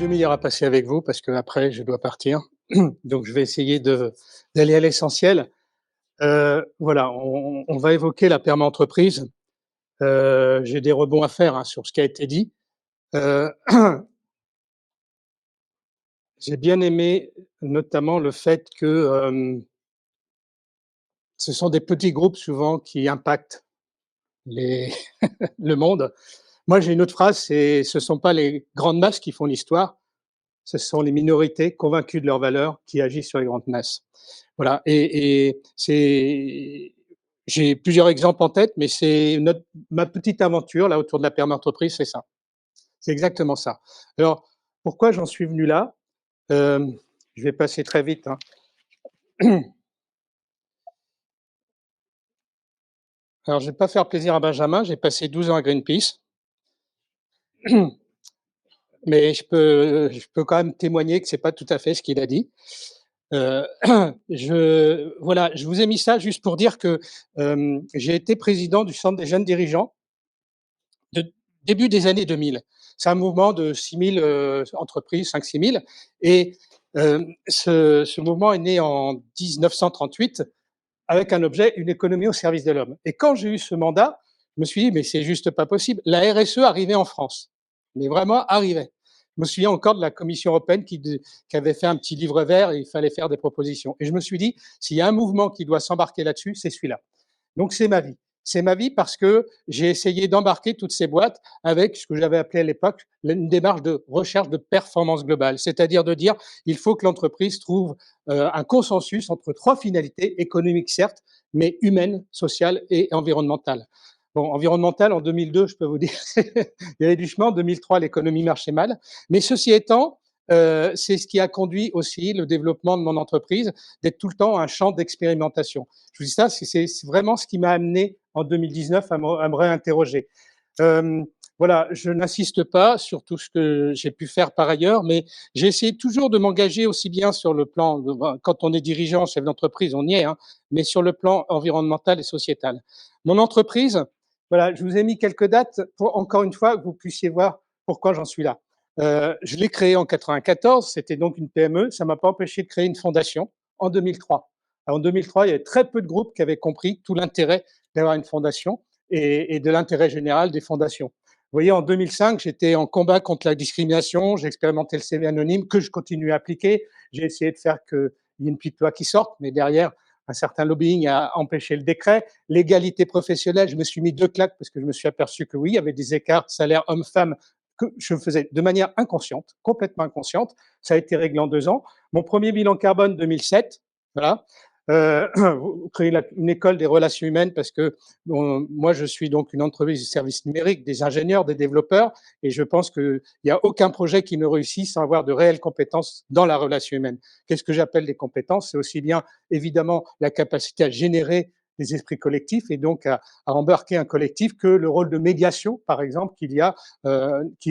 1/2 heure à passer avec vous parce qu'après je dois partir. Donc je vais essayer d'aller à l'essentiel. Voilà, on va évoquer la perma-entreprise. J'ai des rebonds à faire, hein, sur ce qui a été dit. Heu, j'ai bien aimé notamment le fait que, ce sont des petits groupes souvent qui impactent les le monde. Moi, j'ai une autre phrase, c'est: «Ce sont pas les grandes masses qui font l'histoire, ce sont les minorités convaincues de leurs valeurs qui agissent sur les grandes masses». Voilà et c'est j'ai plusieurs exemples en tête, mais c'est notre ma petite aventure là autour de la perma-entreprise, c'est ça. C'est exactement ça. Alors, pourquoi j'en suis venu là? Hem, je vais passer très vite, hein. Alors je vais pas faire plaisir à Benjamin, j'ai passé 12 ans à Greenpeace, mais je peux quand même témoigner que c'est pas tout à fait ce qu'il a dit. Heu, je vous ai mis ça juste pour dire que, j'ai été président du Centre des jeunes dirigeants de début des années 2000. C'est un mouvement de 6 000 entreprises, 5 000 6 000 et ce mouvement est né en 1938 avec un objet, une économie au service de l'homme et quand j'ai eu ce mandat, je me suis dit: «Mais c'est juste pas possible». La RSE arrivait en France, mais vraiment arrivait. Je me souviens encore de la Commission européenne qui avait fait un petit livre vert et il fallait faire des propositions et je me suis dit: «S'il y a un mouvement qui doit s'embarquer là-dessus, c'est celui-là». Donc c'est ma vie. C'est ma vie parce que j'ai essayé d'embarquer toutes ces boîtes avec ce que j'avais appelé à l'époque une démarche de recherche de performance globale. C'est-à-dire de dire, il faut que l'entreprise trouve un consensus entre 3 finalités, économiques certes, mais humaines, sociales et environnementales. Bon, environnemental, en 2002, je peux vous dire, il y avait du chemin. En 2003, l'économie marchait mal. Mais ceci étant, c'est ce qui a conduit aussi le développement de mon entreprise, d'être tout le temps un champ d'expérimentation. Je vous dis ça, c'est vraiment ce qui m'a amené en 2019 à me réinterroger. Euh, voilà, je n'insiste pas sur tout ce que j'ai pu faire par ailleurs, mais j'ai essayé toujours de m'engager aussi bien sur le plan, quand on est dirigeant, chef d'entreprise, on y est, hein, mais sur le plan environnemental et sociétal. Mon entreprise, voilà, je vous ai mis quelques dates pour, encore une fois, que vous puissiez voir pourquoi j'en suis là. Je l'ai créée en 94, c'était donc une PME, ça ne m'a pas empêché de créer une fondation en 2003. Alors, en 2003, il y avait très peu de groupes qui avaient compris tout l'intérêt d'avoir une fondation et de l'intérêt général des fondations. Vous voyez, en 2005, j'étais en combat contre la discrimination, j'ai expérimenté le CV anonyme que je continue à appliquer, j'ai essayé de faire qu'il y ait une petite loi qui sorte, mais derrière, un certain lobbying a empêché le décret. L'égalité professionnelle, je me suis mis 2 claques parce que je me suis aperçu que oui, il y avait des écarts de salaire hommes-femmes que je faisais de manière inconsciente, complètement inconsciente. Ça a été réglé en 2 ans. Mon premier bilan carbone 2007, voilà. Créer une école des relations humaines parce que moi, je suis donc une entreprise de services numériques, des ingénieurs, des développeurs, et je pense qu'il n'y a aucun projet qui ne réussit sans avoir de réelles compétences dans la relation humaine. Qu'est-ce que j'appelle des compétences? C'est aussi bien, évidemment, la capacité à générer des esprits collectifs et donc à embarquer un collectif que le rôle de médiation, par exemple, qui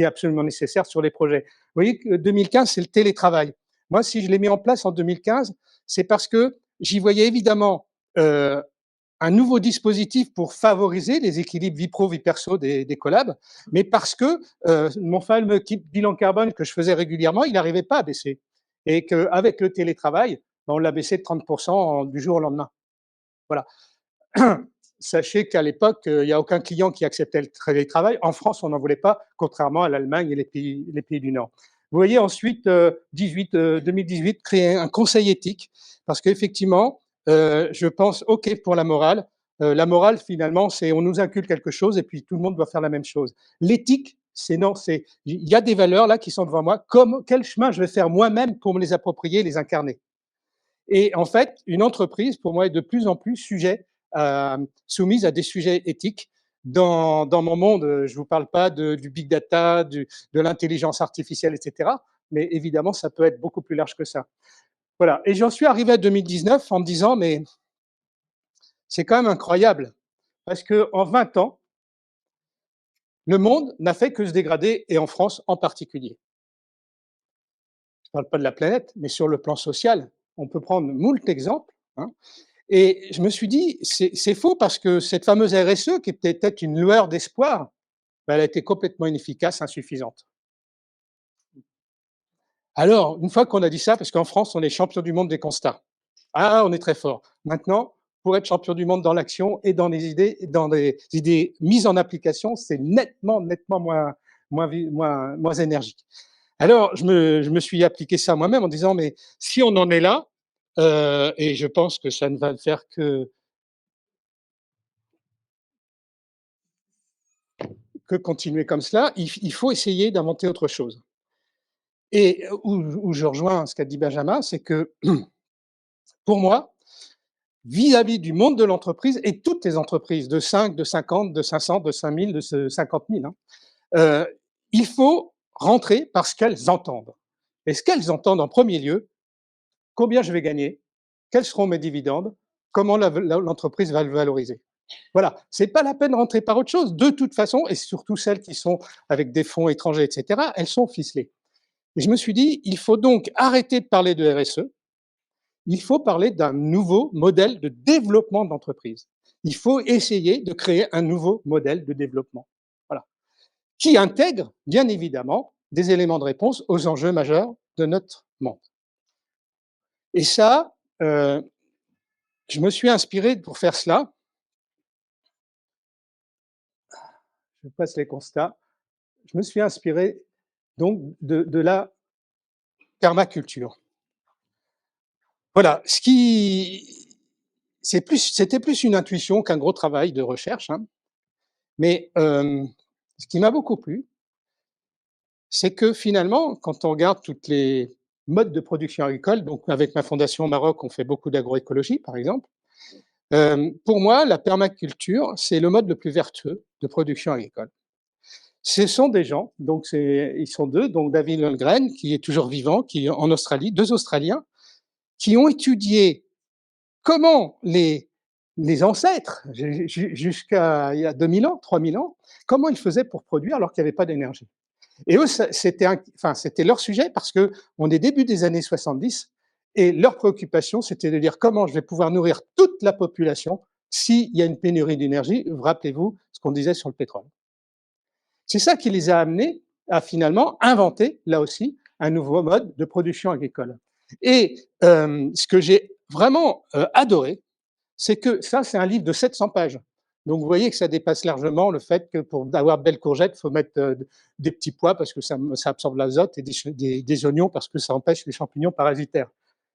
est absolument nécessaire sur les projets. Vous voyez que 2015, c'est le télétravail. Moi, si je l'ai mis en place en 2015, c'est parce que j'y voyais évidemment un nouveau dispositif pour favoriser les équilibres vie pro, vie perso des collabs, mais parce que mon fameux bilan carbone que je faisais régulièrement, il n'arrivait pas à baisser. Et qu'avec le télétravail, on l'a baissé de 30% du jour au lendemain. Voilà. Sachez qu'à l'époque, il n'y a aucun client qui acceptait le télétravail. En France, on n'en voulait pas, contrairement à l'Allemagne et les pays du Nord. Vous voyez ensuite, 2018, créer un conseil éthique, parce qu'effectivement, je pense, OK pour la morale. La morale, finalement, c'est on nous inculque quelque chose et puis tout le monde doit faire la même chose. L'éthique, c'est non, c'est il y a des valeurs là qui sont devant moi. Quel chemin je vais faire moi-même pour me les approprier, les incarner? Et en fait, une entreprise, pour moi, est de plus en plus soumise à des sujets éthiques. Dans mon monde, je ne vous parle pas du big data, de l'intelligence artificielle, etc. Mais évidemment, ça peut être beaucoup plus large que ça. Voilà. Et j'en suis arrivé à 2019 en me disant, mais c'est quand même incroyable, parce qu'en 20 ans, le monde n'a fait que se dégrader, et en France en particulier. Je ne parle pas de la planète, mais sur le plan social, on peut prendre moult exemples, hein. Et je me suis dit, c'est faux parce que cette fameuse RSE, qui était peut-être une lueur d'espoir, ben, elle a été complètement inefficace, insuffisante. Alors, une fois qu'on a dit ça, parce qu'en France, on est champion du monde des constats. Ah, on est très fort. Maintenant, pour être champion du monde dans l'action et dans les idées mises en application, c'est nettement moins énergique. Alors, je me suis appliqué ça moi-même en disant, mais si on en est là, et je pense que ça ne va faire que continuer comme cela, il faut essayer d'inventer autre chose. Et où je rejoins ce qu'a dit Benjamin, c'est que pour moi, vis-à-vis du monde de l'entreprise et toutes les entreprises de 5, de 50, de 500, de 5000, de 50 000, hein, il faut rentrer par ce qu'elles entendent. Et ce qu'elles entendent en premier lieu, combien je vais gagner, quels seront mes dividendes, comment l'entreprise va le valoriser. Voilà, c'est pas la peine de rentrer par autre chose. De toute façon, et surtout celles qui sont avec des fonds étrangers, etc., elles sont ficelées. Et je me suis dit, il faut donc arrêter de parler de RSE, il faut parler d'un nouveau modèle de développement d'entreprise. Il faut essayer de créer un nouveau modèle de développement. Voilà. Qui intègre, bien évidemment, des éléments de réponse aux enjeux majeurs de notre monde. Et ça, je me suis inspiré pour faire cela. Je passe les constats. Je me suis inspiré donc de la permaculture. Voilà, c'était plus une intuition qu'un gros travail de recherche, hein. Mais ce qui m'a beaucoup plu, c'est que finalement, quand on regarde toutes les modes de production agricole, donc avec ma fondation au Maroc, on fait beaucoup d'agroécologie, par exemple. Pour moi, la permaculture, c'est le mode le plus vertueux de production agricole. Ce sont des gens, donc ils sont deux, donc David Lundgren, qui est toujours vivant, qui est en Australie, deux Australiens, qui ont étudié comment les ancêtres, jusqu'à il y a 2000 ans, 3000 ans, comment ils faisaient pour produire alors qu'il n'y avait pas d'énergie. Et eux, c'était leur sujet parce qu'on est début des années 70 et leur préoccupation, c'était de dire comment je vais pouvoir nourrir toute la population s'il y a une pénurie d'énergie. Rappelez-vous ce qu'on disait sur le pétrole. C'est ça qui les a amenés à finalement inventer, là aussi, un nouveau mode de production agricole. Et ce que j'ai vraiment adoré, c'est que ça, c'est un livre de 700 pages. Donc, vous voyez que ça dépasse largement le fait que pour avoir de belles courgettes, il faut mettre des petits pois parce que ça absorbe l'azote et des oignons parce que ça empêche les champignons parasitaires.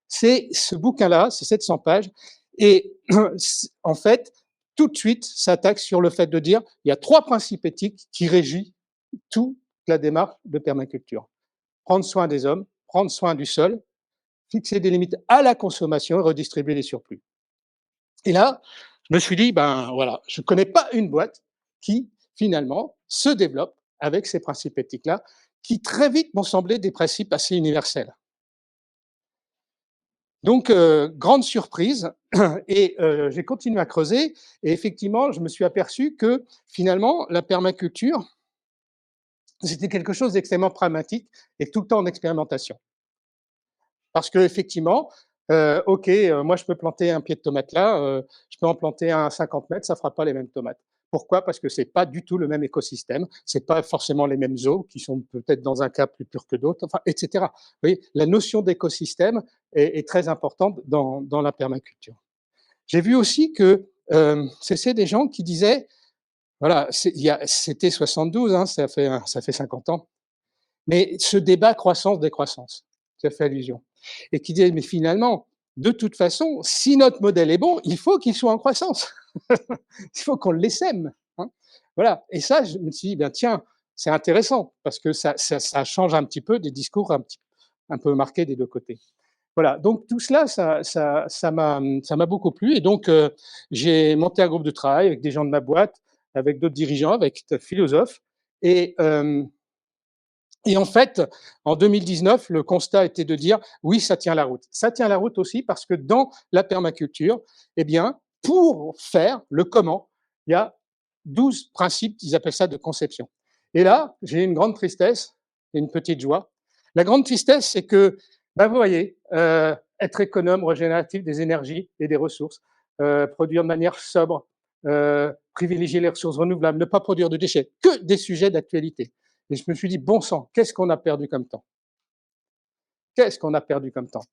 C'est ce bouquin-là, c'est 700 pages. Et en fait, tout de suite, s'attaque sur le fait de dire il y a 3 principes éthiques qui régissent toute la démarche de permaculture. Prendre soin des hommes, prendre soin du sol, fixer des limites à la consommation et redistribuer les surplus. Et là, je me suis dit, ben voilà, je ne connais pas une boîte qui, finalement, se développe avec ces principes éthiques-là, qui très vite m'ont semblé des principes assez universels. Donc, grande surprise, et j'ai continué à creuser, et effectivement, je me suis aperçu que, finalement, la permaculture, c'était quelque chose d'extrêmement pragmatique et tout le temps en expérimentation. Parce qu'effectivement, OK, moi je peux planter un pied de tomate là, je peux en planter un à 50 mètres, ça ne fera pas les mêmes tomates. Pourquoi? Parce que c'est pas du tout le même écosystème, c'est pas forcément les mêmes eaux qui sont peut-être dans un cas plus purs que d'autres, enfin, et cetera. Vous voyez, la notion d'écosystème est très importante dans la permaculture. J'ai vu aussi que, c'est des gens qui disaient, voilà, c'était 72, hein, ça fait 50 ans, mais ce débat croissance-décroissance, qui a fait allusion, et qui disait, mais finalement, de toute façon, si notre modèle est bon, il faut qu'il soit en croissance. Il faut qu'on l'essaime. Hein. Voilà. Et ça, je me suis dit, ben, tiens, c'est intéressant, parce que ça change un petit peu des discours un peu marqués des deux côtés. Voilà, donc tout cela, ça m'a beaucoup plu. Et donc, j'ai monté un groupe de travail avec des gens de ma boîte, avec d'autres dirigeants, avec des philosophes. Et, et en fait, en 2019, le constat était de dire oui, ça tient la route. Ça tient la route aussi parce que dans la permaculture, eh bien, pour faire le comment, il y a 12 principes, ils appellent ça de conception. Et là, j'ai une grande tristesse et une petite joie. La grande tristesse, c'est que, ben, vous voyez, être économe, régénératif des énergies et des ressources, produire de manière sobre, privilégier les ressources renouvelables, ne pas produire de déchets, que des sujets d'actualité. Et je me suis dit, bon sang, qu'est-ce qu'on a perdu comme temps? qu'est-ce qu'on a perdu comme temps?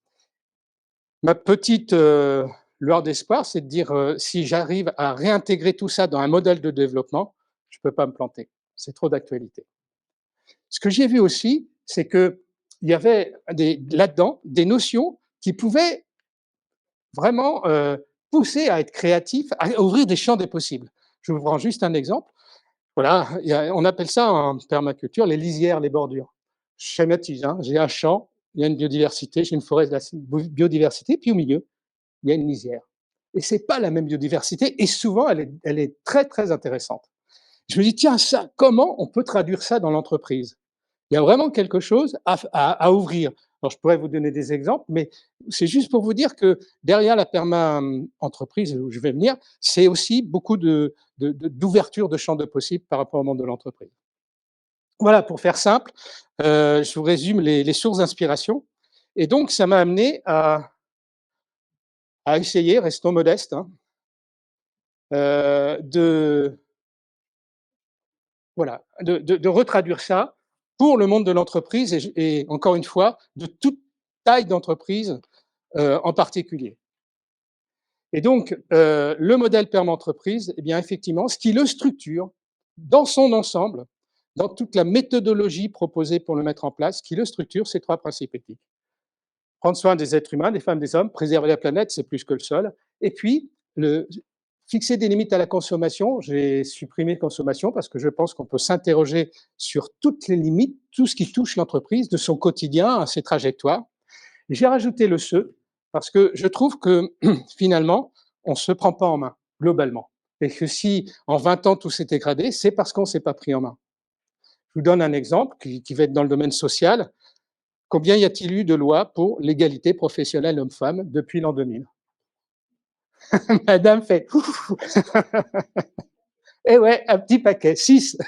Ma petite lueur d'espoir, c'est de dire si j'arrive à réintégrer tout ça dans un modèle de développement, je ne peux pas me planter. C'est trop d'actualité. Ce que j'ai vu aussi, c'est qu'il y avait là-dedans des notions qui pouvaient vraiment pousser à être créatif, à ouvrir des champs des possibles. Je vous prends juste un exemple. Voilà, on appelle ça en permaculture les lisières, les bordures. Je schématise, hein, j'ai un champ, il y a une biodiversité, j'ai une forêt de la biodiversité, puis au milieu, il y a une lisière. Et ce n'est pas la même biodiversité, et souvent, elle est très, très intéressante. Je me dis, tiens, ça, comment on peut traduire ça dans l'entreprise? Il y a vraiment quelque chose à ouvrir. Alors, je pourrais vous donner des exemples, mais c'est juste pour vous dire que derrière la perma-entreprise où je vais venir, c'est aussi beaucoup d'ouverture de champs de possibles par rapport au monde de l'entreprise. Voilà, pour faire simple, je vous résume les sources d'inspiration. Et donc, ça m'a amené à essayer, restons modestes, hein, de, voilà, de retraduire ça pour le monde de l'entreprise et encore une fois, de toute taille d'entreprise en particulier. Et donc, le modèle perma-entreprise, eh bien, effectivement, ce qui le structure dans son ensemble, dans toute la méthodologie proposée pour le mettre en place, ce qui le structure, c'est trois principes éthiques. Prendre soin des êtres humains, des femmes, des hommes, préserver la planète, c'est plus que le sol. Et puis, fixer des limites à la consommation. J'ai supprimé consommation parce que je pense qu'on peut s'interroger sur toutes les limites, tout ce qui touche l'entreprise, de son quotidien à ses trajectoires. J'ai rajouté le «ce» parce que je trouve que finalement, on ne se prend pas en main, globalement. Et que si en 20 ans tout s'est dégradé, c'est parce qu'on ne s'est pas pris en main. Je vous donne un exemple qui va être dans le domaine social. Combien y a-t-il eu de lois pour l'égalité professionnelle homme-femme depuis l'an 2000? Madame fait eh ouais, un petit paquet, 6.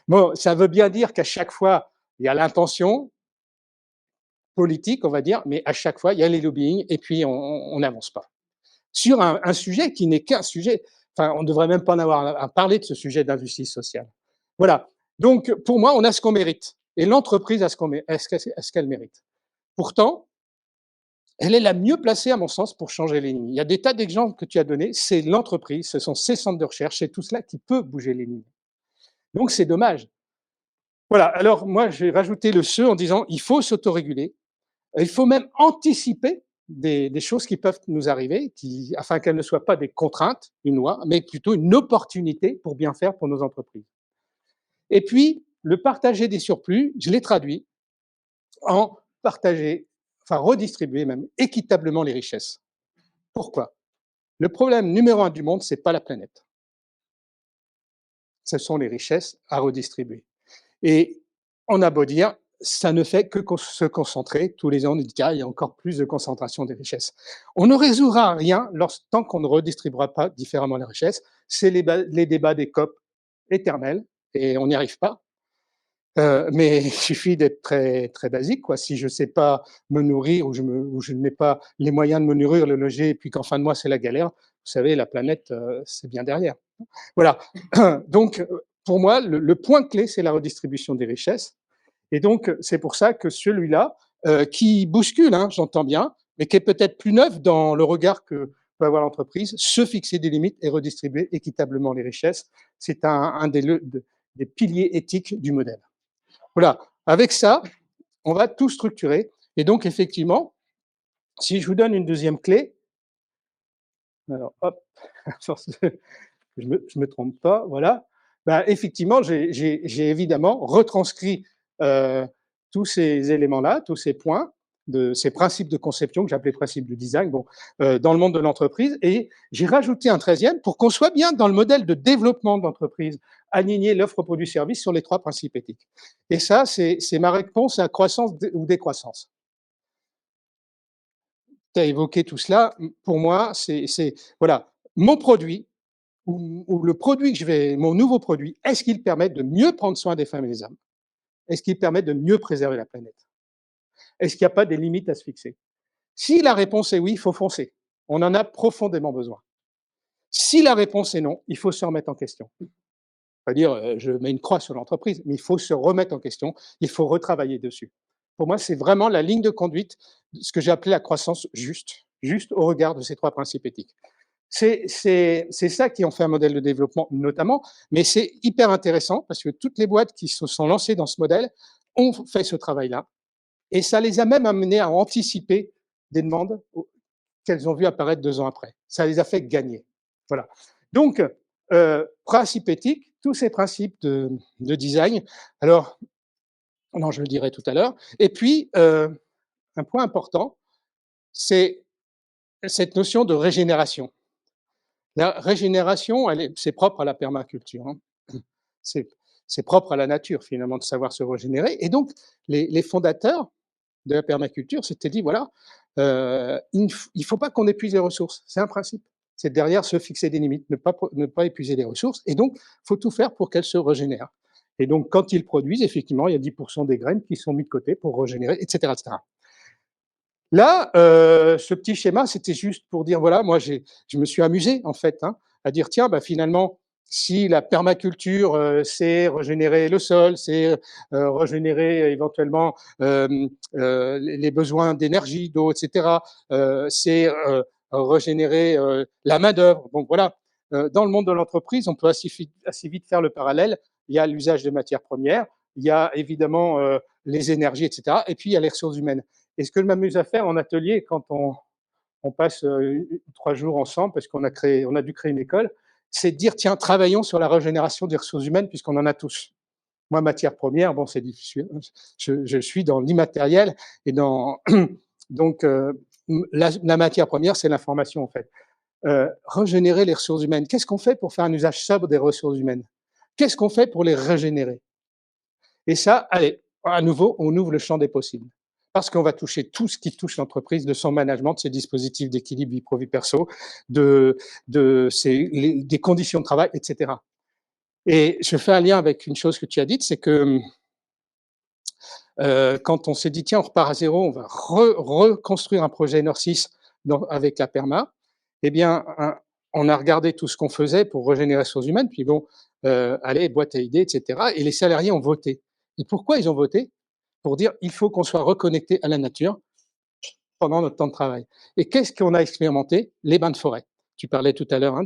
Bon, ça veut bien dire qu'à chaque fois, il y a l'intention politique, on va dire, mais à chaque fois, il y a les lobbying et puis on n'avance pas. Sur un sujet qui n'est qu'un sujet, enfin, on ne devrait même pas en avoir à parler de ce sujet d'injustice sociale. Voilà. Donc, pour moi, on a ce qu'on mérite. Et l'entreprise a ce qu'elle mérite. Pourtant, elle est la mieux placée, à mon sens, pour changer les lignes. Il y a des tas d'exemples que tu as donnés. C'est l'entreprise, ce sont ses centres de recherche, c'est tout cela qui peut bouger les lignes. Donc, c'est dommage. Voilà. Alors, moi, j'ai rajouté le «ce» en disant il faut s'autoréguler. Il faut même anticiper des choses qui peuvent nous arriver, afin qu'elles ne soient pas des contraintes, une loi, mais plutôt une opportunité pour bien faire pour nos entreprises. Et puis, le partager des surplus, je l'ai traduit en partager, enfin redistribuer même équitablement les richesses. Pourquoi? Le problème numéro un du monde, c'est pas la planète. Ce sont les richesses à redistribuer. Et on a beau dire, ça ne fait que se concentrer. Tous les ans, on dit qu'il y a encore plus de concentration des richesses. On ne résoudra rien tant qu'on ne redistribuera pas différemment les richesses. C'est les débats des COP éternels et on n'y arrive pas. Mais il suffit d'être très, très basique, quoi. Si je ne sais pas me nourrir ou je n'ai pas les moyens de me nourrir, le loger, et puis qu'en fin de mois, c'est la galère, vous savez, la planète, c'est bien derrière. Voilà. Donc, pour moi, le point clé, c'est la redistribution des richesses. Et donc, c'est pour ça que celui-là, qui bouscule, hein, j'entends bien, mais qui est peut-être plus neuf dans le regard que peut avoir l'entreprise, se fixer des limites et redistribuer équitablement les richesses, c'est un des piliers éthiques du modèle. Voilà. Avec ça, on va tout structurer. Et donc, effectivement, si je vous donne une deuxième clé, alors hop, je me trompe pas, voilà. Ben, effectivement, j'ai évidemment retranscrit tous ces éléments-là, tous ces points, ces principes de conception que j'appelais principes du design, bon, dans le monde de l'entreprise, et j'ai rajouté un 13e pour qu'on soit bien dans le modèle de développement d'entreprise, aligner l'offre produit-service sur les trois principes éthiques. Et ça, c'est ma réponse à croissance ou décroissance. Tu as évoqué tout cela. Pour moi, c'est voilà, mon produit, ou le produit que mon nouveau produit, est-ce qu'il permet de mieux prendre soin des femmes et des hommes? Est-ce qu'il permet de mieux préserver la planète? Est-ce qu'il n'y a pas des limites à se fixer? Si la réponse est oui, il faut foncer. On en a profondément besoin. Si la réponse est non, il faut se remettre en question. C'est-à-dire, je mets une croix sur l'entreprise, mais il faut se remettre en question, il faut retravailler dessus pour moi, c'est vraiment la ligne de conduite, ce que j'ai appelé la croissance juste, juste au regard de ces 3 principes éthiques. C'est ça qui en fait un modèle de développement notamment, mais c'est hyper intéressant parce que toutes les boîtes qui se sont lancées dans ce modèle ont fait ce travail-là et ça les a même amenées à anticiper des demandes qu'elles ont vues apparaître 2 ans après. Ça les a fait gagner. Voilà. Donc, principe éthique, tous ces principes de design. Alors, non, je le dirai tout à l'heure. Et puis, un point important, c'est cette notion de régénération. La régénération, c'est propre à la permaculture. Hein. C'est, c'est propre à la nature, finalement, de savoir se régénérer. Et donc, les fondateurs de la permaculture s'étaient dit, voilà, il ne faut pas qu'on épuise les ressources. C'est un principe. C'est derrière se fixer des limites, ne pas épuiser les ressources. Et donc, il faut tout faire pour qu'elles se régénèrent. Et donc, quand ils produisent, effectivement, il y a 10% des graines qui sont mises de côté pour régénérer, etc. etc. Là, ce petit schéma, c'était juste pour dire, voilà, moi, je me suis amusé, en fait, hein, à dire, tiens, bah, finalement, si la permaculture, c'est régénérer le sol, c'est régénérer éventuellement les besoins d'énergie, d'eau, etc., c'est régénérer la main-d'œuvre. Bon, voilà. Dans le monde de l'entreprise, on peut assez vite faire le parallèle. Il y a l'usage de matières premières, il y a évidemment les énergies, etc., et puis il y a les ressources humaines. Et ce que je m'amuse à faire en atelier, quand on passe 3 jours ensemble, parce on a dû créer une école, c'est de dire, tiens, travaillons sur la régénération des ressources humaines, puisqu'on en a tous. Moi, matière première, bon, c'est difficile. Je suis dans l'immatériel et dans donc la matière première, c'est l'information en fait. Régénérer les ressources humaines. Qu'est-ce qu'on fait pour faire un usage sobre des ressources humaines? Qu'est-ce qu'on fait pour les régénérer? Et ça, allez, à nouveau, on ouvre le champ des possibles. Parce qu'on va toucher tout ce qui touche l'entreprise, de son management, de ses dispositifs d'équilibre vie pro-vie perso, des conditions de travail, etc. Et je fais un lien avec une chose que tu as dite, c'est que quand on s'est dit, tiens, on repart à zéro, on va reconstruire un projet Nord 6 avec la PERMA, eh bien, on a regardé tout ce qu'on faisait pour régénérer les ressources humaines, puis bon, allez, boîte à idées, etc. Et les salariés ont voté. Et pourquoi ils ont voté? Pour dire, il faut qu'on soit reconnecté à la nature pendant notre temps de travail. Et qu'est-ce qu'on a expérimenté? Les bains de forêt. Tu parlais tout à l'heure hein,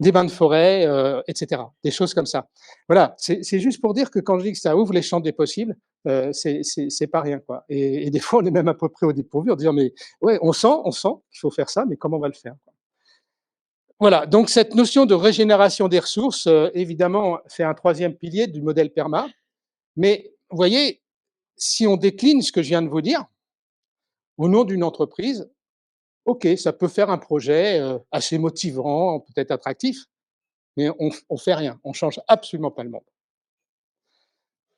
des bains de forêt, etc. Des choses comme ça. Voilà, c'est juste pour dire que quand je dis que ça ouvre les champs des possibles, c'est pas rien, quoi. Et des fois, on est même à peu près au dépourvu en disant, mais ouais, on sent qu'il faut faire ça, mais comment on va le faire, quoi. Voilà, donc cette notion de régénération des ressources, évidemment, c'est un troisième pilier du modèle PERMA. Mais vous voyez, si on décline ce que je viens de vous dire, au nom d'une entreprise, OK, ça peut faire un projet assez motivant, peut-être attractif, mais on fait rien, on change absolument pas le monde.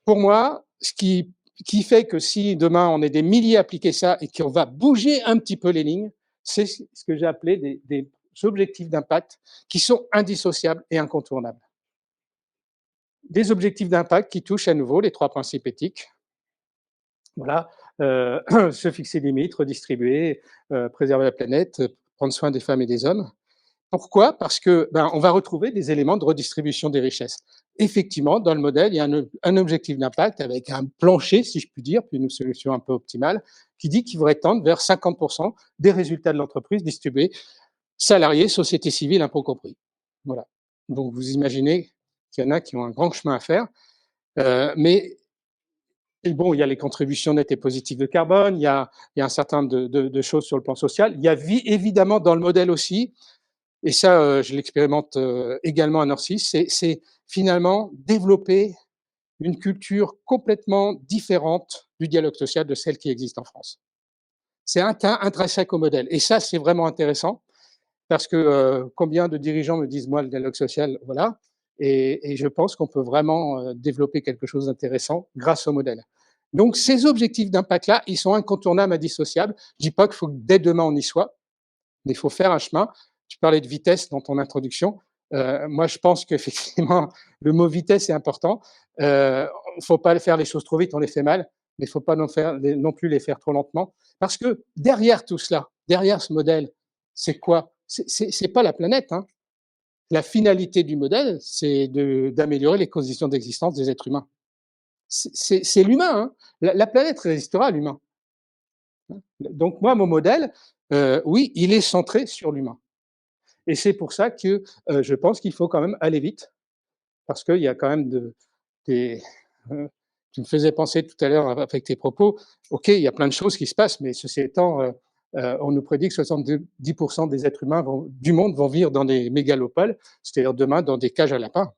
Pour moi, ce qui fait que si demain on est des milliers à appliquer ça et qu'on va bouger un petit peu les lignes, c'est ce que j'ai appelé des objectifs d'impact qui sont indissociables et incontournables. Des objectifs d'impact qui touchent à nouveau les 3 principes éthiques. Voilà, se fixer des limites, redistribuer, préserver la planète, prendre soin des femmes et des hommes. Pourquoi? Parce que, ben, on va retrouver des éléments de redistribution des richesses. Effectivement, dans le modèle, il y a un objectif d'impact avec un plancher, si je puis dire, puis une solution un peu optimale, qui dit qu'il faudrait tendre vers 50% des résultats de l'entreprise distribués, salariés, société civile, impôts compris. Voilà. Donc vous imaginez qu'il y en a qui ont un grand chemin à faire, mais et bon, il y a les contributions nettes et positives de carbone, il y a un certain nombre de choses sur le plan social. Il y a évidemment dans le modèle aussi, et ça, je l'expérimente également à Nord6, c'est finalement développer une culture complètement différente du dialogue social de celle qui existe en France. C'est intrinsèque au modèle. Et ça, c'est vraiment intéressant parce que combien de dirigeants me disent, moi, le dialogue social, voilà. Et je pense qu'on peut vraiment développer quelque chose d'intéressant grâce au modèle. Donc, ces objectifs d'impact-là, ils sont incontournables, indissociables. Je dis pas qu'il faut que dès demain on y soit, mais il faut faire un chemin. Tu parlais de vitesse dans ton introduction. Moi, je pense qu'effectivement, le mot vitesse est important. Il ne faut pas faire les choses trop vite, on les fait mal, mais il ne faut pas non plus les faire trop lentement. Parce que derrière tout cela, derrière ce modèle, c'est quoi? C'est pas la planète. Hein. La finalité du modèle, c'est d'améliorer les conditions d'existence des êtres humains. c'est l'humain, hein. La planète résistera à l'humain. Donc moi, mon modèle, oui, il est centré sur l'humain et c'est pour ça que, je pense qu'il faut quand même aller vite parce qu'il y a quand même des heu, tu me faisais penser tout à l'heure avec tes propos, OK, il y a plein de choses qui se passent, mais ceci étant, on nous prédit que 70 des êtres humains du monde vont vivre dans des mégalopoles, c'est-à-dire demain dans des cages à lapins.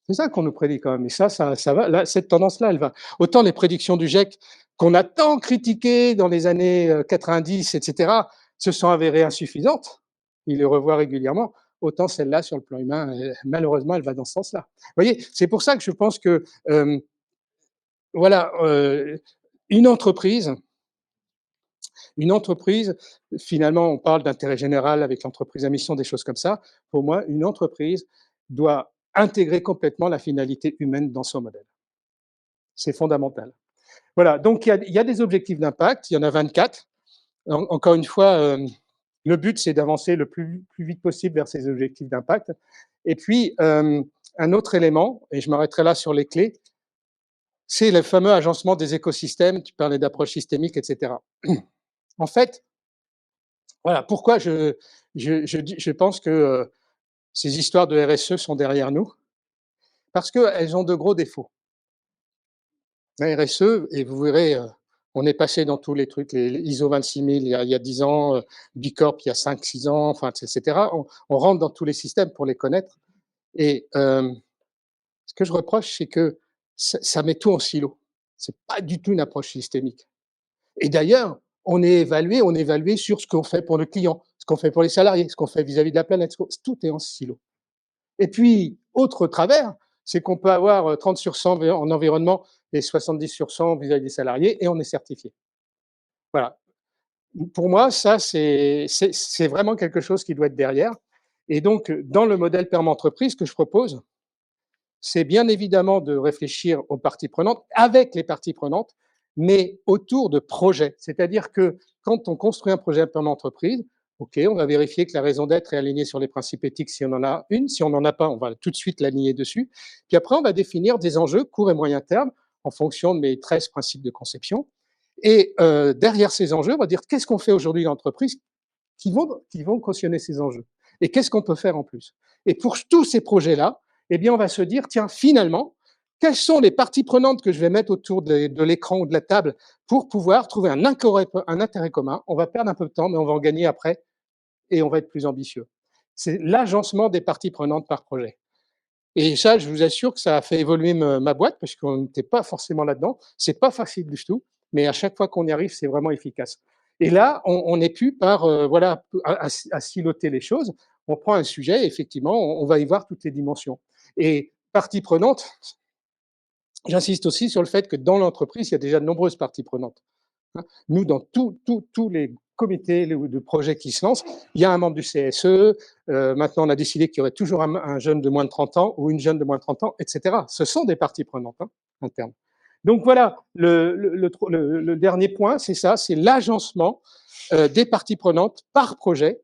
C'est ça qu'on nous prédit quand même et ça va là, cette tendance-là, elle va. Autant les prédictions du GIEC qu'on a tant critiquées dans les années, 90 et cetera, se sont avérées insuffisantes, il les revoit régulièrement, autant celle-là sur le plan humain, malheureusement, elle va dans ce sens-là. Vous voyez? C'est pour ça que je pense que, voilà, une entreprise une entreprise, finalement, on parle d'intérêt général avec l'entreprise à mission, des choses comme ça. Pour moi, une entreprise doit intégrer complètement la finalité humaine dans son modèle. C'est fondamental. Voilà, donc il y a des objectifs d'impact, il y en a 24. Encore une fois, le but, c'est d'avancer le plus vite possible vers ces objectifs d'impact. Et puis, un autre élément, et je m'arrêterai là sur les clés, c'est le fameux agencement des écosystèmes. Tu parlais d'approche systémique, et cetera. En fait, voilà, pourquoi je pense que, ces histoires de RSE sont derrière nous, parce qu'elles ont de gros défauts. La RSE et vous verrez, on est passé dans tous les trucs, les ISO 26000 il y a 10 ans, Bicorp il y a 5-6 ans, enfin et cetera. On rentre dans tous les systèmes pour les connaître et ce que je reproche, c'est que ça met tout en silo. C'est pas du tout une approche systémique et d'ailleurs, on est évalué sur ce qu'on fait pour le client, ce qu'on fait pour les salariés, ce qu'on fait vis-à-vis de la planète, tout est en silo. Et puis, autre travers, c'est qu'on peut avoir 30 sur 100 en environnement et 70 sur 100 vis-à-vis des salariés et on est certifié. Voilà. Pour moi, ça, c'est vraiment quelque chose qui doit être derrière. Et donc, dans le modèle perma entreprise que je propose, c'est bien évidemment de réfléchir aux parties prenantes, avec les parties prenantes, mais autour de projets. C'est-à-dire que quand on construit un projet perma entreprise, OK, on va vérifier que la raison d'être est alignée sur les principes éthiques si on en a une. Si on n'en a pas, on va tout de suite l'aligner dessus. Puis après, on va définir des enjeux court et moyen terme en fonction de mes 13 principes de conception. Et derrière ces enjeux, on va dire qu'est-ce qu'on fait aujourd'hui dans l'entreprise qui vont cautionner ces enjeux et qu'est-ce qu'on peut faire en plus. Et pour tous ces projets-là, eh bien, on va se dire, tiens, finalement, quelles sont les parties prenantes que je vais mettre autour de l'écran ou de la table pour pouvoir trouver un intérêt commun. On va perdre un peu de temps, mais on va en gagner après et on va être plus ambitieux. C'est l'agencement des parties prenantes par projet. Et ça, je vous assure que ça a fait évoluer ma boîte parce qu'on n'était pas forcément là-dedans. C'est pas facile du tout, mais à chaque fois qu'on y arrive, c'est vraiment efficace. Et là, on n'est plus par voilà à siloter les choses. On prend un sujet, effectivement, on va y voir toutes les dimensions. Et partie prenante, j'insiste aussi sur le fait que dans l'entreprise, il y a déjà de nombreuses parties prenantes. Hein. Nous, dans tous les comités de projets qui se lancent, il y a un membre du CSE. Maintenant, on a décidé qu'il y aurait toujours un jeune de moins de 30 ans ou une jeune de moins de 30 ans, etc. Ce sont des parties prenantes internes. Donc voilà, le dernier point, c'est ça, c'est l'agencement des parties prenantes par projet.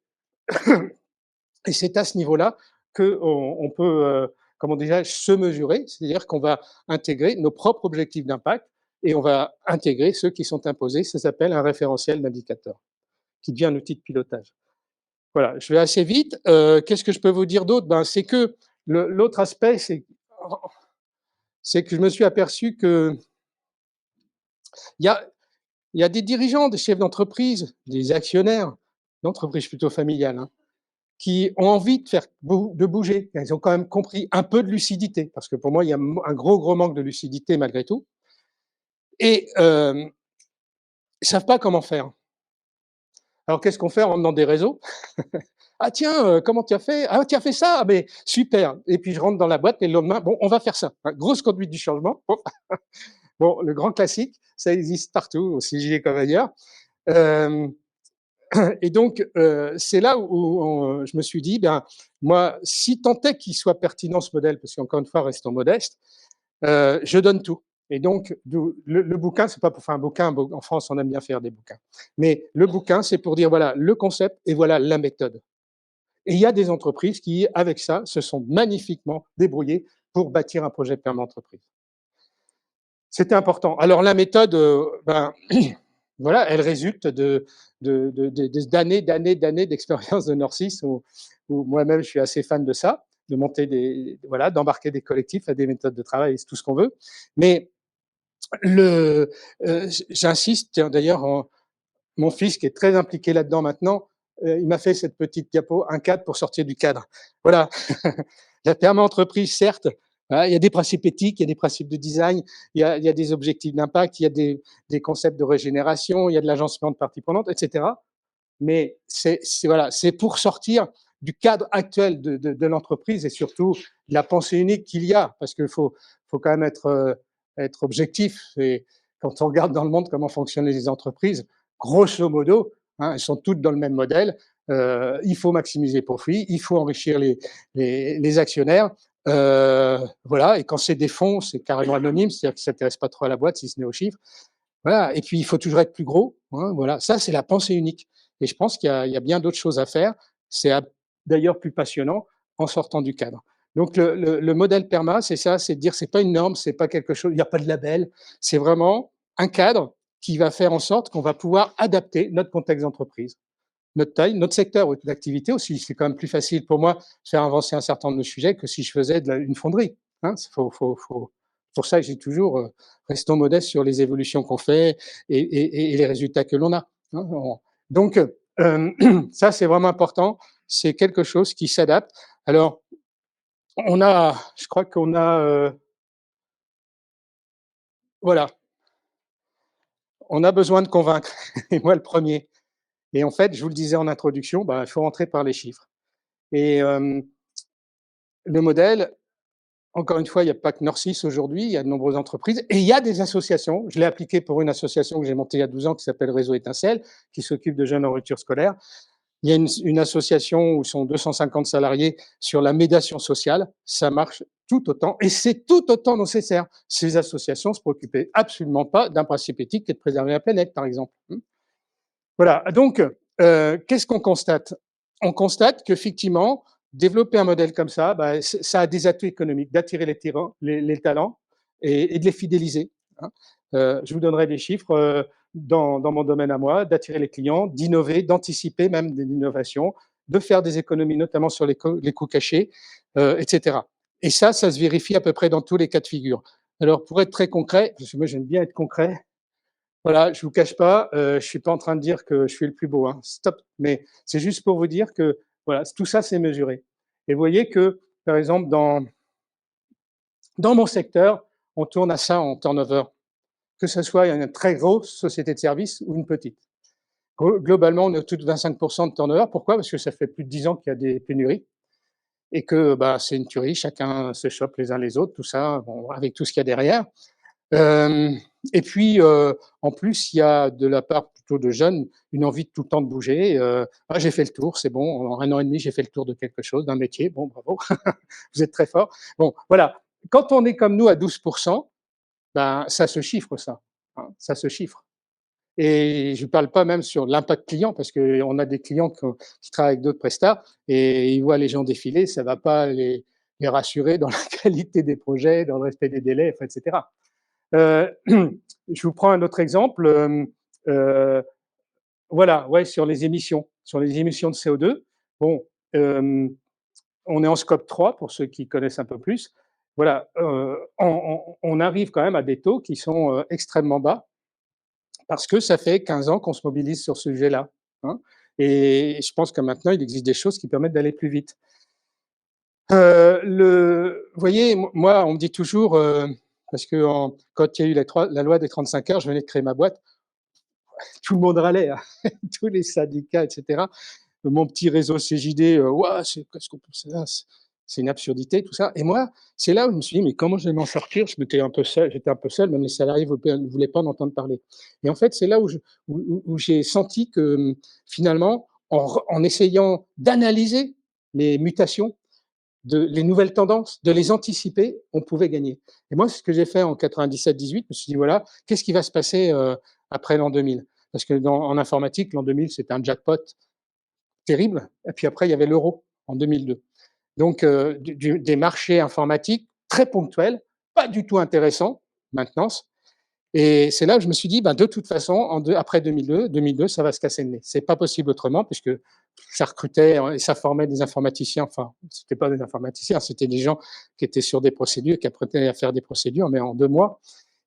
Et c'est à ce niveau-là qu'on peut, comment dirais-je, se mesurer, c'est-à-dire qu'on va intégrer nos propres objectifs d'impact et on va intégrer ceux qui sont imposés. Ça s'appelle un référentiel d'indicateurs, qui devient un outil de pilotage. Voilà, je vais assez vite. Qu'est-ce que je peux vous dire d'autre? Ben, c'est que l'autre aspect, c'est que je me suis aperçu qu'il y a, il y a des dirigeants, des chefs d'entreprise, des actionnaires, d'entreprises plutôt familiales, hein, qui ont envie de bouger. Ils ont quand même compris un peu de lucidité, parce que pour moi, il y a un gros manque de lucidité malgré tout. Et ils ne savent pas comment faire. Alors qu'est-ce qu'on fait? On rentre dans des réseaux. Ah tiens, comment tu as fait? Ah, tu as fait ça? Ah, mais super. Et puis je rentre dans la boîte et le lendemain, bon, on va faire ça. Grosse conduite du changement. Bon, bon, le grand classique, ça existe partout, au CGI comme ailleurs. Euh, Et donc, c'est là où je me suis dit, ben, moi, si tant est qu'il soit pertinent ce modèle, parce qu'encore une fois, restons modestes, je donne tout. Et donc, le bouquin, c'est pas pour faire un bouquin. En France, on aime bien faire des bouquins. Mais le bouquin, c'est pour dire voilà le concept et voilà la méthode. Et il y a des entreprises qui, avec ça, se sont magnifiquement débrouillées pour bâtir un projet de perma entreprise. C'était important. Alors la méthode, ben, voilà, elle résulte d'années d'expérience de Nord-6 où moi-même je suis assez fan de ça, de monter voilà, d'embarquer des collectifs à des méthodes de travail, c'est tout ce qu'on veut. Mais j'insiste, tiens, d'ailleurs, mon fils qui est très impliqué là-dedans maintenant, il m'a fait cette petite diapo, un cadre pour sortir du cadre. Voilà, la perma-entreprise, certes, hein, il y a des principes éthiques, il y a des principes de design, il y a des objectifs d'impact, il y a des concepts de régénération, il y a de l'agencement de parties prenantes, etc. Mais voilà, c'est pour sortir du cadre actuel de l'entreprise et surtout de la pensée unique qu'il y a, parce qu'il faut quand même être objectif. Et quand on regarde dans le monde comment fonctionnent les entreprises, grosso modo, hein, elles sont toutes dans le même modèle. Il faut maximiser les profits, il faut enrichir les actionnaires. Voilà, et quand c'est des fonds, c'est carrément anonyme, c'est-à-dire qu'ils ne s'intéressent pas trop à la boîte, si ce n'est aux chiffres. Voilà, et puis il faut toujours être plus gros, hein, voilà. Ça, c'est la pensée unique. Et je pense qu'il y a bien d'autres choses à faire. C'est d'ailleurs plus passionnant en sortant du cadre. Donc le modèle PERMA, c'est ça, c'est de dire c'est pas une norme, c'est pas quelque chose, il n'y a pas de label, c'est vraiment un cadre qui va faire en sorte qu'on va pouvoir adapter notre contexte d'entreprise, notre taille, notre secteur d'activité aussi. C'est quand même plus facile pour moi de faire avancer un certain nombre de sujets que si je faisais une fonderie. Hein. Pour ça, j'ai toujours restons modestes sur les évolutions qu'on fait et les résultats que l'on a. Hein. Donc, ça, c'est vraiment important. C'est quelque chose qui s'adapte. Alors, je crois qu'on a, voilà, on a besoin de convaincre. Et moi, le premier. Et en fait, je vous le disais en introduction, bah, il faut rentrer par les chiffres. Et le modèle, encore une fois, il n'y a pas que Nord6 aujourd'hui, il y a de nombreuses entreprises et il y a des associations. Je l'ai appliqué pour une association que j'ai montée il y a 12 ans qui s'appelle Réseau Étincelle, qui s'occupe de jeunes en rupture scolaire. Il y a une association où sont 250 salariés sur la médiation sociale. Ça marche tout autant et c'est tout autant nécessaire. Ces associations ne se préoccupaient absolument pas d'un principe éthique qui est de préserver la planète, par exemple. Voilà, donc, qu'est-ce qu'on constate? On constate qu'effectivement, développer un modèle comme ça, bah, ça a des atouts économiques, d'attirer les talents et de les fidéliser. Hein. Je vous donnerai des chiffres dans mon domaine à moi, d'attirer les clients, d'innover, d'anticiper même des innovations, de faire des économies, notamment sur les coûts cachés, etc. Et ça se vérifie à peu près dans tous les cas de figure. Alors, pour être très concret, parce que moi j'aime bien être concret, voilà, je vous cache pas, je suis pas en train de dire que je suis le plus beau, hein, stop. Mais c'est juste pour vous dire que, voilà, tout ça, c'est mesuré. Et vous voyez que, par exemple, dans mon secteur, on tourne à ça en turnover, que ce soit une très grosse société de services ou une petite. Globalement, on est autour de 25 de turnover. Pourquoi? Parce que ça fait plus de 10 ans qu'il y a des pénuries et que, bah, c'est une tuerie, chacun se chope les uns les autres, tout ça, bon, avec tout ce qu'il y a derrière. Et puis, en plus, il y a de la part plutôt de jeunes une envie de tout le temps de bouger. Ah, j'ai fait le tour, c'est bon. En 1 an et demi, j'ai fait le tour de quelque chose, d'un métier. Bon, bravo, vous êtes très fort. Bon, voilà. Quand on est comme nous à 12%, ben, ça se chiffre, ça. Hein, ça se chiffre. Et je ne parle pas même sur l'impact client, parce qu'on a des clients qui travaillent avec d'autres prestats et ils voient les gens défiler, ça ne va pas les rassurer dans la qualité des projets, dans le respect des délais, etc. Je vous prends un autre exemple. Voilà, ouais, sur les émissions de CO2. Bon, on est en scope 3 pour ceux qui connaissent un peu plus. Voilà, on arrive quand même à des taux qui sont extrêmement bas parce que ça fait 15 ans qu'on se mobilise sur ce sujet-là. Hein, et je pense que maintenant, il existe des choses qui permettent d'aller plus vite. Vous voyez, moi, on me dit toujours, parce que quand il y a eu la loi des 35 heures, je venais de créer ma boîte, tout le monde râlait, hein, tous les syndicats, etc. Mon petit réseau CJD, ouah, qu'est-ce qu'on peut ça, c'est une absurdité, tout ça. Et moi, c'est là où je me suis dit, mais comment je vais m'en sortir? J'étais un peu seul, même les salariés ne voulaient pas en entendre parler. Et en fait, c'est là où j'ai senti que finalement, en essayant d'analyser les mutations, les nouvelles tendances, de les anticiper, on pouvait gagner. Et moi, c'est ce que j'ai fait en 97-18. Je me suis dit, voilà, qu'est-ce qui va se passer après l'an 2000? Parce que en informatique, l'an 2000, c'était un jackpot terrible. Et puis après, il y avait l'euro en 2002. Donc, des marchés informatiques très ponctuels, pas du tout intéressants, maintenance. Et c'est là où je me suis dit: «Ben, de toute façon, après 2002, ça va se casser le nez. C'est pas possible autrement», puisque ça recrutait et ça formait des informaticiens. Enfin, c'était pas des informaticiens, c'était des gens qui étaient sur des procédures, qui apprenaient à faire des procédures, mais en 2 mois.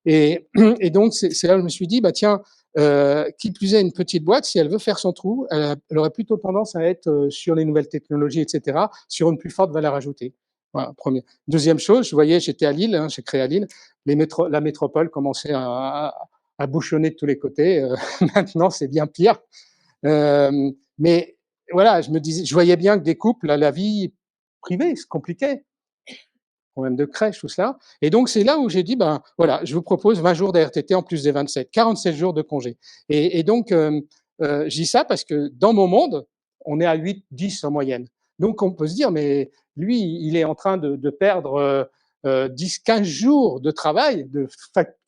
Et et donc c'est là où je me suis dit: «Bah, tiens, qui plus est, une petite boîte, si elle veut faire son trou, elle aurait plutôt tendance à être, sur les nouvelles technologies et cetera, sur une plus forte valeur ajoutée». Voilà, 1er. 2e chose, je voyais, j'étais à Lille, hein, j'ai créé à Lille, la métropole commençait à bouchonner de tous les côtés. Maintenant, c'est bien pire. Mais voilà, je voyais bien que des couples, la vie privée se compliquait, problème de crèche, tout cela. Et donc, c'est là où j'ai dit, ben voilà, je vous propose 20 jours d'RTT en plus des 27, 47 jours de congé. Et donc, je dis ça parce que dans mon monde, on est à 8, 10 en moyenne. Donc, on peut se dire, mais lui, il est en train de perdre 10, 15 jours de travail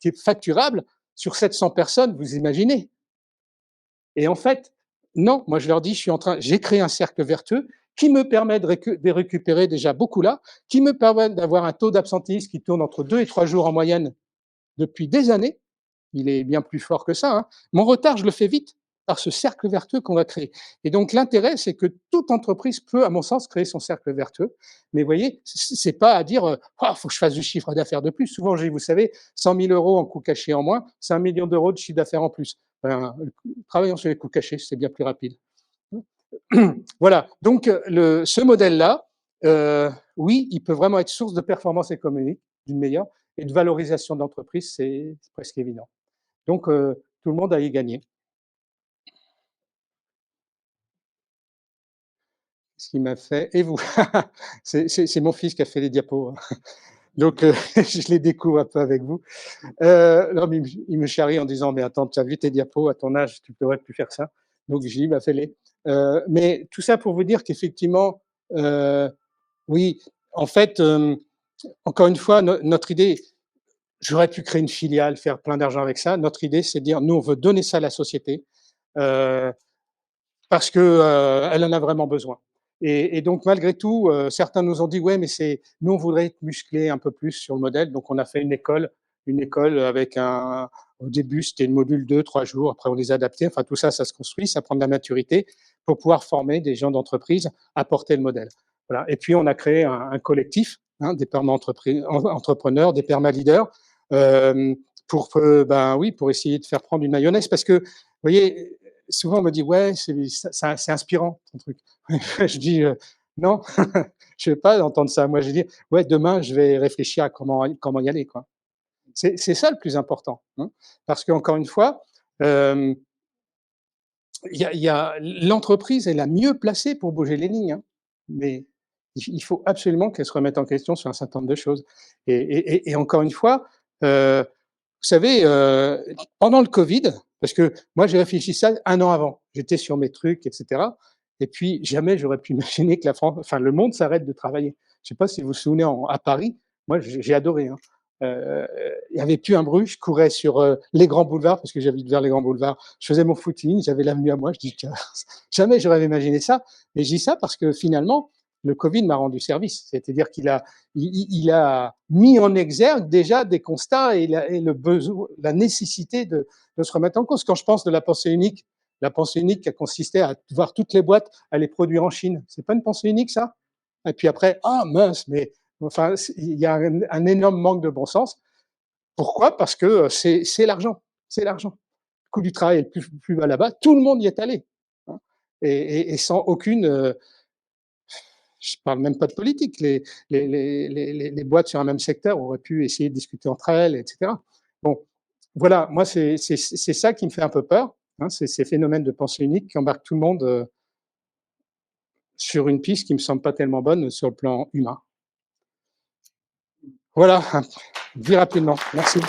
qui est facturable sur 700 personnes, vous imaginez. Et en fait, non, moi je leur dis, j'ai créé un cercle vertueux qui me permet de récupérer déjà beaucoup là, qui me permet d'avoir un taux d'absentéisme qui tourne entre 2 et 3 jours en moyenne depuis des années. Il est bien plus fort que ça, hein. Mon retard, je le fais vite par ce cercle vertueux qu'on va créer. Et donc l'intérêt, c'est que toute entreprise peut, à mon sens, créer son cercle vertueux. Mais vous voyez, c'est pas à dire, «Ah, faut que je fasse du chiffre d'affaires de plus». Souvent, je dis, vous savez, 100 000 € en coûts cachés en moins, c'est 1 million d'euros de chiffre d'affaires en plus. Ben, travaillons sur les coûts cachés, c'est bien plus rapide. Voilà, donc ce modèle-là, oui, il peut vraiment être source de performance économique, d'une meilleure, et de valorisation de l'entreprise, c'est presque évident. Donc tout le monde a y gagné. Ce qui m'a fait et vous? C'est mon fils qui a fait les diapos, hein. Donc je les découvre un peu avec vous. Non, mais il me charrie en disant: «Mais attends, tu as vu tes diapos, à ton âge, tu devrais plus faire ça». Donc je dis: «Bah, fais-les». Mais tout ça pour vous dire qu'effectivement, heu, oui, en fait, encore une fois, notre idée, j'aurais pu créer une filiale, faire plein d'argent avec ça. Notre idée, c'est de dire: «Nous, on veut donner ça à la société». Heu Parce que, elle en a vraiment besoin. Et donc malgré tout, certains nous ont dit: «Ouais, mais c'est nous, on voudrait être musclés un peu plus sur le modèle». Donc on a fait une école avec au début, c'était le module 2, 3 jours, après on les a adaptés. Enfin tout ça, ça se construit, ça prend de la maturité pour pouvoir former des gens d'entreprise à porter le modèle. Voilà. Et puis on a créé un collectif, hein, des entrepreneurs, des perma-leaders, pour, ben oui, pour essayer de faire prendre une mayonnaise. Parce que, vous voyez, souvent on me dit: «Ouais, c'est inspirant ton truc». Je dis: «Non, je ne veux pas entendre ça. Moi, je dis: "Ouais, demain, je vais réfléchir à comment y aller, quoi"». C'est ça le plus important, hein, parce qu'encore une fois, hem, il y a l'entreprise est la mieux placée pour bouger les lignes, hein, mais il faut absolument qu'elle se remette en question sur un certain nombre de choses. Et encore une fois, vous savez, pendant le covid, parce que moi j'ai réfléchi ça 1 an avant. J'étais sur mes trucs et cetera, et puis jamais j'aurais pu imaginer que le monde s'arrête de travailler. Je ne sais pas si vous vous souvenez à Paris, moi j'ai adoré, hein. Il y avait plus un bruit, je courais sur, les grands boulevards parce que j'habite vers les grands boulevards. Je faisais mon footing, j'avais l'avenue à moi, je dis: «Tiens, jamais j'aurais imaginé ça». Et je dis ça parce que finalement, le covid m'a rendu service. C'est-à-dire qu'il a mis en exergue déjà des constats et le besoin, la nécessité de se remettre en cause. Quand je pense de la pensée unique qui a consisté à voir toutes les boîtes à les produire en Chine, c'est pas une pensée unique ça? Et puis après, ah mince, mais enfin, il y a un énorme manque de bon sens. Pourquoi? Parce que c'est l'argent, c'est l'argent. Le coût du travail est plus bas là-bas, tout le monde y est allé, hein, et sans aucune, je parle même pas de politique. Les boîtes sur un même secteur auraient pu essayer de discuter entre elles, et cetera. Bon, voilà, moi, c'est ça qui me fait un peu peur, hein, c'est ces phénomènes de pensée unique qui embarquent tout le monde, sur une piste qui me semble pas tellement bonne sur le plan humain. Voilà, dit rapidement. Merci.